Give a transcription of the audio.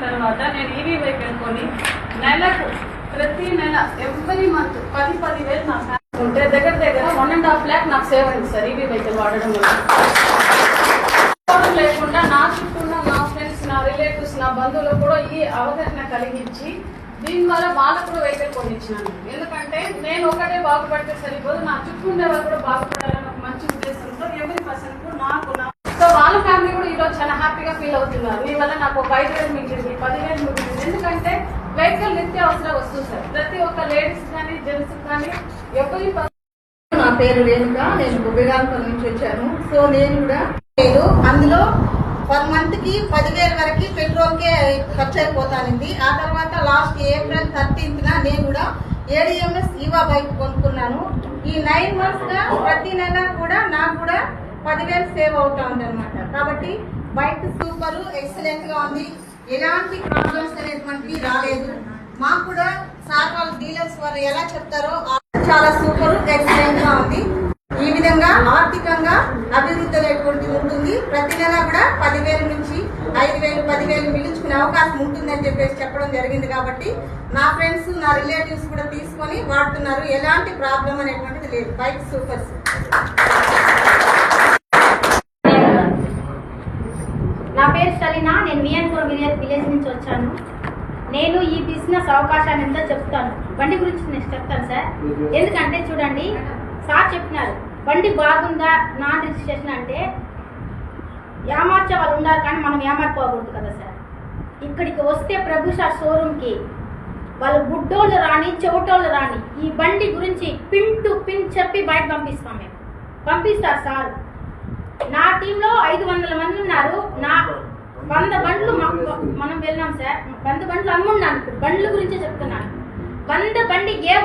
తర్వాత నేను EV vehicle కొని నెలకు ప్రతి నెల ఎవ్రీ మంత్ 10,000 నా శాలరీ ఉంటే దగ్గర 1.5 lakh నాకు సేవ్ అయింది సార్ ఈవీ వెహికల్ వాడడం వల్ల. లేకుండా నా చుట్టూ ఉన్న నా ఫ్రెండ్స్, నా రిలేటివ్స్, నా బంధువులకు కూడా ఈ అవగాహన కలిగించి దీనివల్ల వాళ్ళకు కూడా వెహికల్ కొనిచ్చినాను. ఎందుకంటే నేను ఒకటే బాగుపడితే సరిపోదు, నా చుట్టూ ఉండే వాళ్ళు కూడా బాగుపడాలని ఒక మంచి ఉద్దేశంతో ఎవరి పర్సన్ నాకు సో వాళ్ళ ఫ్యామిలీ కూడా ఈరోజు చాలా హ్యాపీగా ఫీల్ అవుతున్నారు. నీ వల్ల నాకు ఒక 5,000 మిగిలింది, 10,000 మిగిలింది. ఎందుకంటే వెహికల్ నిత్యావసర వస్తువు సార్. ప్రతి ఒక్క లేడీస్ కానీ జెంట్స్ కానీ ఎవరి. నా పేరు రేణుక, నేను గుబ్బిగాంపల్లి నుంచి వచ్చాను. సో నేను కూడా అందులో 1 month కి 10,000 వరకు పెట్రోల్ కే ఖర్చు అయిపోతానండి. ఆ తర్వాత లాస్ట్ April 13th నేను కూడా ADMS ఈవా బైక్ కొనుక్కున్నాను. ఈ 9 months గా ప్రతి నెల కూడా నాకు కూడా 10,000 సేవ్ అవుతా ఉంది అనమాట. కాబట్టి బైక్ సూపర్ ఎక్సలెంట్ గా ఉంది, ఎలాంటి ప్రాబ్లమ్స్ అనేటువంటివి రాలేదు. మాకు కూడా సార్ వాళ్ళ డీలర్స్ వారు ఎలా చెప్తారో చాలా సూపర్ ఎక్సలెంట్ గా ఉంది. ఈ విధంగా ఆర్థికంగా అభివృద్ధి అనేటువంటిది ఉంటుంది. ప్రతి నెల కూడా 10,000 నుంచి 5,000, 10,000 మిగిల్చుకునే అవకాశం ఉంటుందని చెప్పేసి చెప్పడం జరిగింది. కాబట్టి నా ఫ్రెండ్స్, నా రిలేటివ్స్ కూడా తీసుకొని వాడుతున్నారు. ఎలాంటి ప్రాబ్లం అనేటువంటిది లేదు. Bike super. నా పేరు సలీనా, నేను మియాన్పూర్ విలేజ్ నుంచి వచ్చాను. నేను ఈ బిజినెస్ అవకాశాన్ని ఎంతో చెప్తాను. బండి గురించి నేను చెప్తాను సార్. ఎందుకంటే చూడండి, సార్ చెప్పినారు బండి బాగుందా నాన్ రిజిస్ట్రేషన్ అంటే ఏమార్చే వాళ్ళు ఉండాలి, కానీ మనం ఏమార్చుకోకూడదు కదా సార్. ఇక్కడికి వస్తే ప్రభు సార్ షోరూమ్కి వాళ్ళు గుడ్డోళ్ళు రాని చెవిటోళ్ళు రాని ఈ బండి గురించి పిన్ టు పిన్ చెప్పి బయట పంపిస్తాం. మేము పంపిస్తారు సార్. నా టీంలో 500 మంది ఉన్నారు. నా 100 బండ్లు మనం వెళ్ళాం సార్. 100 బండ్లు అమ్మున్నాను. బండ్ల గురించే చెప్తున్నాను. 100 బండి ఏ